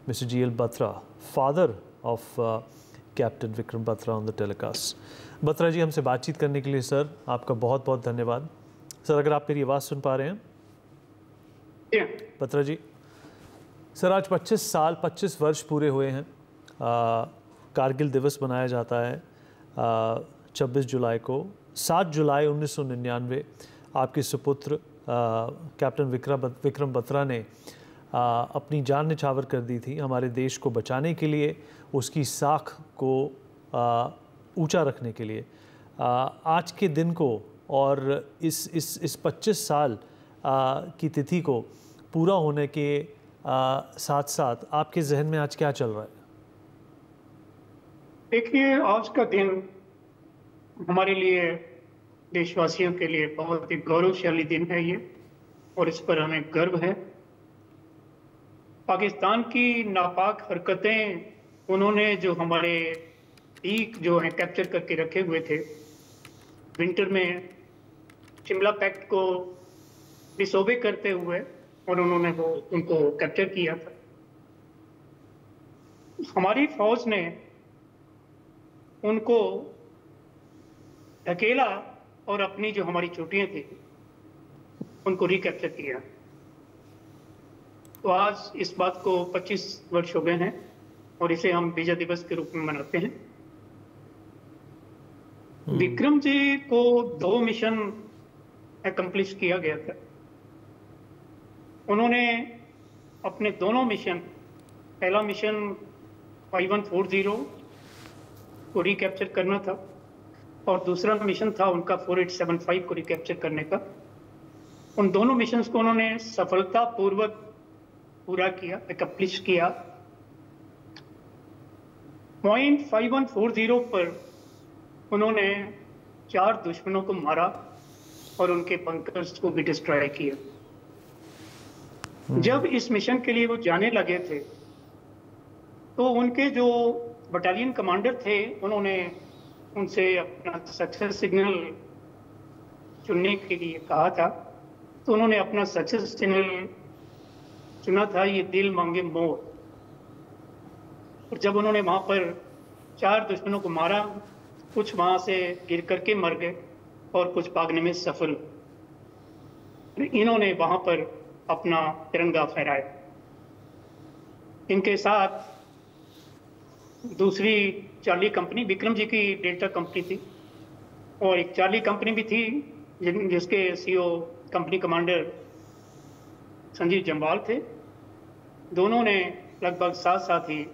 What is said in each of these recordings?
Mr. G.L. Batra, father of Captain Vikram Batra on the telecast. Batra जी, हमसे बातचीत करने के लिए सर आपका बहुत बहुत धन्यवाद। सर, अगर आप मेरी आवाज़ सुन पा रहे हैं? बत्रा जी, सर आज 25 वर्ष पूरे हुए हैं। कारगिल दिवस मनाया जाता है 26 जुलाई को। 7 जुलाई 1999 आपके सुपुत्र कैप्टन विक्रम बत्रा ने अपनी जान न्यौछावर कर दी थी हमारे देश को बचाने के लिए, उसकी साख को ऊंचा रखने के लिए। आज के दिन को और इस 25 साल की तिथि को पूरा होने के साथ साथ आपके जहन में आज क्या चल रहा है? देखिए, आज का दिन हमारे लिए, देशवासियों के लिए बहुत ही गौरवशाली दिन है ये, और इस पर हमें गर्व है। पाकिस्तान की नापाक हरकतें उन्होंने जो हमारे पीक जो हैं कैप्चर करके रखे हुए थे, विंटर में शिमला पैक्ट को डिसोबे करते हुए, और उन्होंने उनको कैप्चर किया था। हमारी फौज ने उनको ढकेला और अपनी जो हमारी चोटियां थी उनको रिकैप्चर किया। तो आज इस बात को 25 वर्ष हो गए हैं और इसे हम विजय दिवस के रूप में मनाते हैं। विक्रम जी को 2 मिशन एकम्प्लिश किया गया था। उन्होंने अपने दोनों मिशन, पहला मिशन 5140 को रिकैप्चर करना था और दूसरा मिशन था उनका 4875 को रिकैप्चर करने का। उन दोनों मिशंस को उन्होंने सफलतापूर्वक पूरा किया, एकम्प्लिश किया। पॉइंट 5140 पर उन्होंने 4 दुश्मनों को मारा और उनके बंकर्स को भी डिस्ट्रॉय किया। जब इस मिशन के लिए वो जाने लगे थे तो उनके जो बटालियन कमांडर थे, उन्होंने उनसे अपना सक्सेस सिग्नल चुनने के लिए कहा था। तो उन्होंने अपना सक्सेस सिग्नल चुना था, ये दिल मांगे मोर। और जब उन्होंने वहां पर 4 दुश्मनों को मारा, कुछ वहां से गिर करके मर गए और कुछ भागने में सफल। इन्होंने वहां पर अपना तिरंगा फहराया। इनके साथ दूसरी चार्ली कंपनी, विक्रम जी की डेल्टा कंपनी थी, और एक चार्ली कंपनी भी थी जिसके CEO company commander Sanjeev Jamwal थे। दोनों ने लगभग साथ साथ ही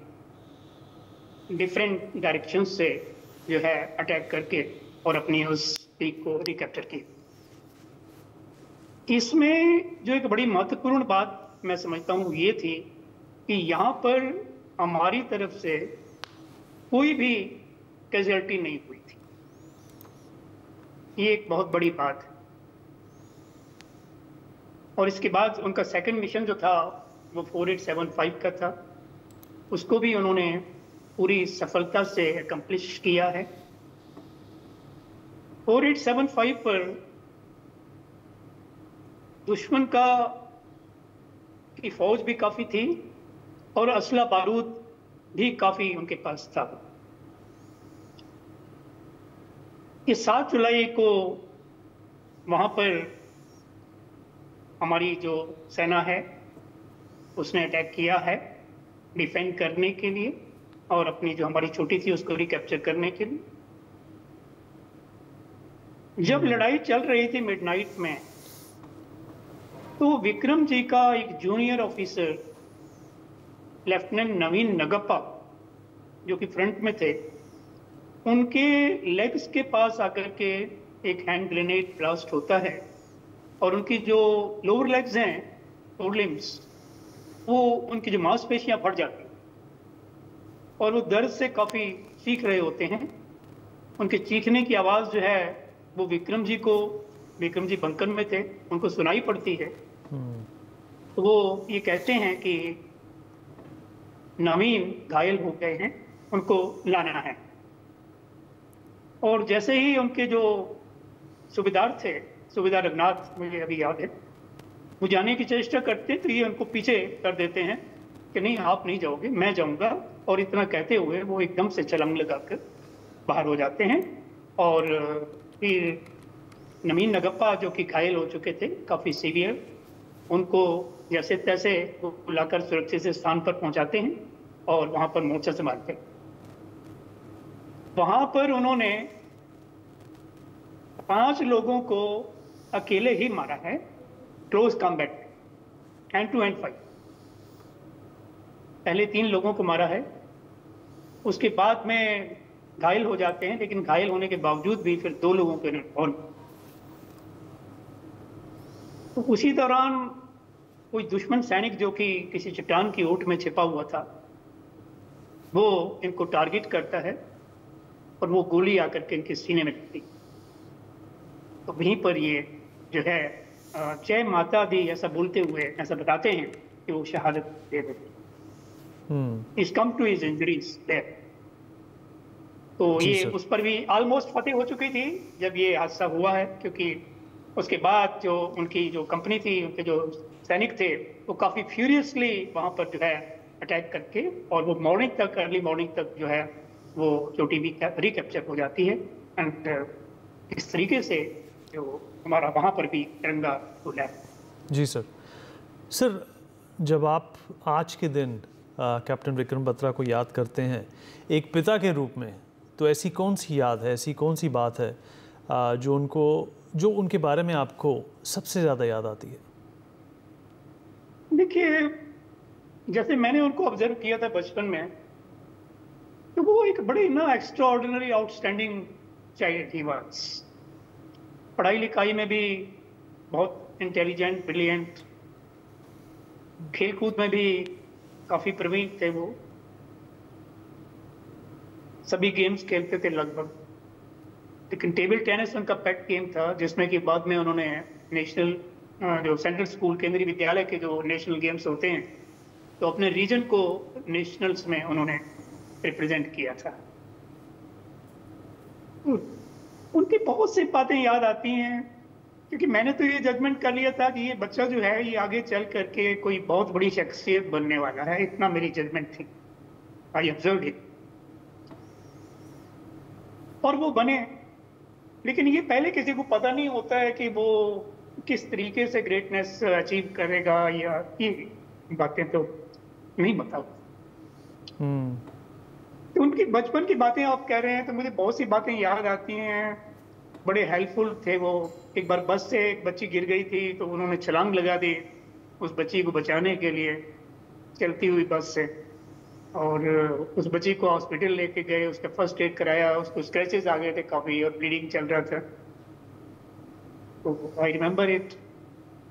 डिफरेंट डायरेक्शन से जो है अटैक करके और अपनी उस पीक को रिकैप्चर की। इसमें जो एक बड़ी महत्वपूर्ण बात मैं समझता हूँ ये थी कि यहाँ पर हमारी तरफ से कोई भी कैजुअलिटी नहीं हुई थी। ये एक बहुत बड़ी बात है। और इसके बाद उनका सेकंड मिशन जो था वो 4875 का था, उसको भी उन्होंने पूरी सफलता से एकम्प्लिश किया है। 4875 पर दुश्मन की फौज भी काफी थी और असला बारूद भी काफी उनके पास था। इस 7 जुलाई को वहां पर हमारी जो सेना है उसने अटैक किया है डिफेंड करने के लिए और अपनी जो हमारी छोटी थी उसको रिकैप्चर करने के लिए। जब लड़ाई चल रही थी मिडनाइट में, तो विक्रम जी का एक जूनियर ऑफिसर लेफ्टिनेंट नवीन नगप्पा जो कि फ्रंट में थे, उनके लेग्स के पास आकर के एक हैंड ग्रेनेड ब्लास्ट होता है और उनकी जो लोअर लेग्स हैं, लोअर लिम्स, वो उनकी जो मांसपेशियां फट जाती हैं और वो दर्द से काफी चीख रहे होते हैं। उनके चीखने की आवाज जो है वो विक्रम जी बंकर में थे, उनको सुनाई पड़ती है। तो वो ये कहते हैं कि नवीन घायल हो गए हैं, उनको लाना है। और जैसे ही उनके जो सूबेदार थे, सूबेदार रघुनाथ, मुझे अभी याद है, वो जाने की चेष्टा करते तो ये उनको पीछे कर देते हैं कि नहीं आप नहीं जाओगे, मैं जाऊंगा। और इतना कहते हुए वो एकदम से छलांग लगाकर बाहर हो जाते हैं। और फिर नवीन नगप्पा जो कि घायल हो चुके थे काफी सीवियर, उनको जैसे तैसे बुलाकर सुरक्षित से स्थान पर पहुंचाते हैं और वहां पर मोर्चा संभालते हैं। वहां पर उन्होंने 5 लोगों को अकेले ही मारा है, close combat, hand to hand fight. पहले 3 लोगों को मारा है, उसके बाद में घायल हो जाते हैं, लेकिन घायल होने के बावजूद भी फिर 2 लोगों को और। तो उसी दौरान कोई दुश्मन सैनिक जो कि किसी चट्टान की ओट में छिपा हुआ था, वो इनको टारगेट करता है और वो गोली आकर के इनके सीने में लगती। तो वहीं पर ये जो है जय माता दी ऐसा बोलते हुए ऐसा बताते हैं कि वो शहादत दे देते। Is come to his injuries there. तो ये उस पर भी ऑलमोस्ट फतेह हो चुकी थी जब ये हादसा हुआ है, क्योंकि उसके बाद जो उनकी जो कंपनी थी, उनके जो सैनिक थे, वो काफी फ्यूरियसली वहां पर जो है अटैक करके, और वो मॉर्निंग तक, अर्ली मॉर्निंग तक जो है वो चोटी भी रिकैप्चर हो जाती है। एंड इस तरीके से जो हमारा वहाँ पर भी तिरंगा फूला है। जी सर। सर, जब आप आज के दिन कैप्टन विक्रम बत्रा को याद करते हैं एक पिता के रूप में, तो ऐसी कौन सी याद है, ऐसी कौन सी बात है जो उनके बारे में आपको सबसे ज़्यादा याद आती है? देखिए, जैसे मैंने उनको ऑब्जर्व किया था बचपन में, तो वो एक बड़े ना extra ordinary outstanding child he was. पढ़ाई लिखाई में भी बहुत इंटेलिजेंट, ब्रिलियंट, खेलकूद में भी काफी प्रवीण थे वो। सभी गेम्स खेलते थे लगभग, लेकिन टेबल टेनिस उनका पेट गेम था, जिसमें कि बाद में उन्होंने नेशनल जो सेंट्रल स्कूल केंद्रीय विद्यालय के जो नेशनल गेम्स होते हैं, तो अपने रीजन को नेशनल्स में उन्होंने रिप्रेजेंट किया था। उनकी बहुत सी बातें याद आती हैं, क्योंकि मैंने तो ये जजमेंट कर लिया था कि ये बच्चा जो है ये आगे चल करके कोई बहुत बड़ी शख्सियत बनने वाला है, इतना मेरी जजमेंट थी। आई ऑब्जर्व इट, और वो बने। लेकिन ये पहले किसी को पता नहीं होता है कि वो किस तरीके से ग्रेटनेस अचीव करेगा, या ये बातें तो नहीं बता। तो उनकी बचपन की बातें आप कह रहे हैं, तो मुझे बहुत सी बातें याद आती हैं। बड़े हेल्पफुल थे वो। एक बार बस से एक बच्ची गिर गई थी, तो उन्होंने छलांग लगा दी उस बच्ची को बचाने के लिए, चलती हुई बस से, और उस बच्ची को हॉस्पिटल लेके गए, उसका फर्स्ट एड कराया, उसको स्क्रैचेस आ गए थे काफ़ी और ब्लीडिंग चल रहा था। तो आई रिमेम्बर इट।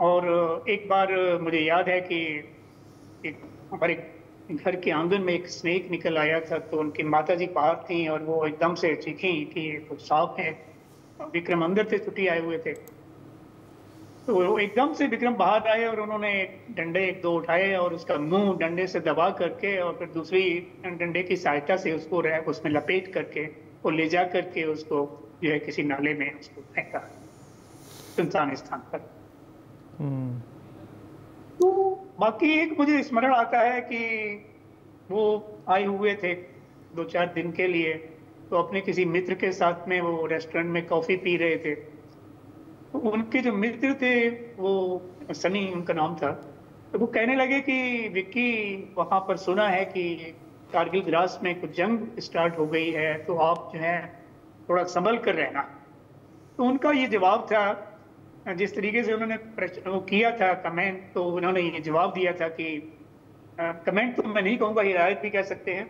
और एक बार मुझे याद है कि एक हमारे घर के आंगन में एक स्नेक निकल आया था, तो उनकी माताजी बाहर थी और वो एकदम से चीखी कि तो सांप है। विक्रम अंदर से छुट्टी आए हुए थे, तो वो एकदम से विक्रम बाहर आए और उन्होंने डंडे 1-2 उठाए और उसका मुंह डंडे से दबा करके, और फिर दूसरी डंडे की सहायता से उसको उसमें लपेट करके वो ले जा करके उसको जो है किसी नाले में उसको फेंका, सुनसान स्थान पर। तो बाकी एक मुझे स्मरण आता है कि वो आए हुए थे 2-4 दिन के लिए, तो अपने किसी मित्र के साथ में वो रेस्टोरेंट में कॉफी पी रहे थे। तो उनके जो मित्र थे, वो सनी उनका नाम था, तो वो कहने लगे कि विक्की, वहां पर सुना है कि कारगिल द्रास में कुछ जंग स्टार्ट हो गई है, तो आप जो है थोड़ा संभल कर रहना। तो उनका ये जवाब था, जिस तरीके से उन्होंने वो किया था कमेंट, तो उन्होंने ये जवाब दिया था कि कमेंट तो मैं नहीं कहूँगा, हिदायत भी कह सकते हैं।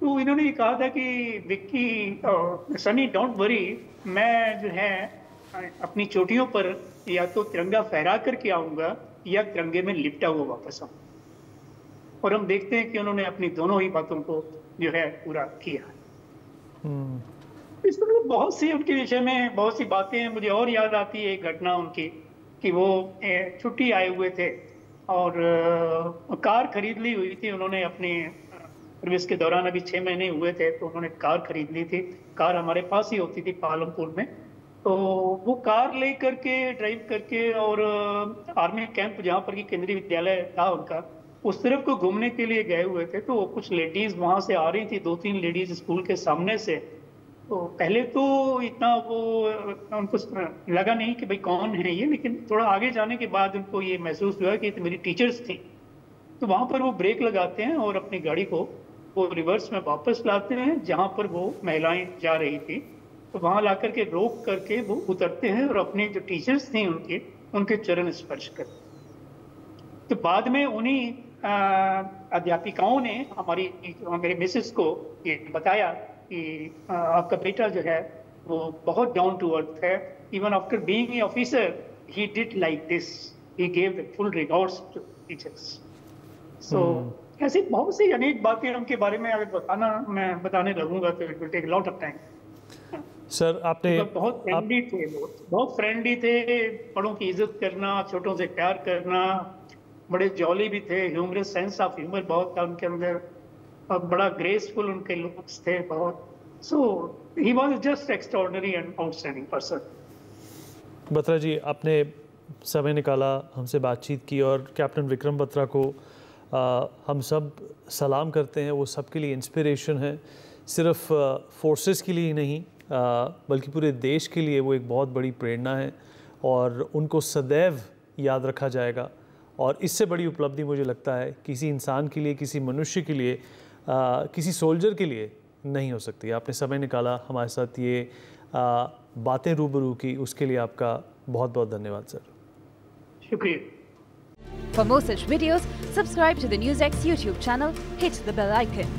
तो इन्होंने ये कहा था कि विक्की, सनी डोंट वरी, मैं जो है अपनी चोटियों पर या तो तिरंगा फहरा करके आऊँगा या तिरंगे में लिपटा हुआ वापस आऊँ। और हम देखते हैं कि उन्होंने अपनी दोनों ही बातों को जो है पूरा किया। इस तरह बहुत सी उनके विषय में बहुत सी बातें हैं। मुझे और याद आती है एक घटना उनकी, कि वो छुट्टी आए हुए थे और कार खरीद ली हुई थी उन्होंने अपनी सर्विस के दौरान। अभी 6 महीने हुए थे, तो उन्होंने कार खरीद ली थी। कार हमारे पास ही होती थी पालमपुर में। तो वो कार ले करके ड्राइव करके और आर्मी कैंप जहाँ पर कि केंद्रीय विद्यालय था उनका, उस तरफ को घूमने के लिए गए हुए थे, तो कुछ लेडीज वहां से आ रही थी, 2-3 लेडीज स्कूल के सामने से। तो पहले तो इतना वो उनको लगा नहीं कि भाई कौन है ये, लेकिन थोड़ा आगे जाने के बाद उनको ये महसूस हुआ कि मेरी टीचर्स थी। तो वहां पर वो ब्रेक लगाते हैं और अपनी गाड़ी को वो रिवर्स में वापस लाते हैं जहां पर वो महिलाएं जा रही थी। तो वहां ला करके रोक करके वो उतरते हैं और अपने जो टीचर्स थे उनके चरण स्पर्श करते। तो बाद में उन्हीं अध्यापिकाओं ने मेरे मिसेस को ये बताया कि आपका बेटा जो है वो बहुत डाउन टू अर्थ है, even after being a officer he did like this, he gave the full regards to teachers. So ऐसी बहुत सी अनेक बातें उनके बारे में अगर मैं बताने लगूंगा तो it will take lot of time. Sir आपने बहुत फ्रेंडली थे, बहुत फ्रेंडली थे, बड़ों की इज्जत करना, छोटों से प्यार करना, बड़े जॉली भी थे, ह्यूमरस सेंस ऑफ ह्यूमर बहुत था उनके अंदर, और बड़ा ग्रेसफुल उनके लुक्स थे बहुत। So he was just extraordinary and outstanding person. Batra ji, आपने समय निकाला, हमसे बातचीत की, और कैप्टन विक्रम बत्रा को हम सब सलाम करते हैं। वो सबके लिए इंस्पिरेशन है, सिर्फ फोर्सेस के लिए ही नहीं बल्कि पूरे देश के लिए वो एक बहुत बड़ी प्रेरणा है, और उनको सदैव याद रखा जाएगा। और इससे बड़ी उपलब्धि मुझे लगता है किसी इंसान के लिए, किसी मनुष्य के लिए, किसी सोल्जर के लिए नहीं हो सकती। आपने समय निकाला, हमारे साथ ये बातें रूबरू की, उसके लिए आपका बहुत बहुत धन्यवाद सर। शुक्रिया। For more such videos, subscribe to the NewsX YouTube channel, hit the bell icon.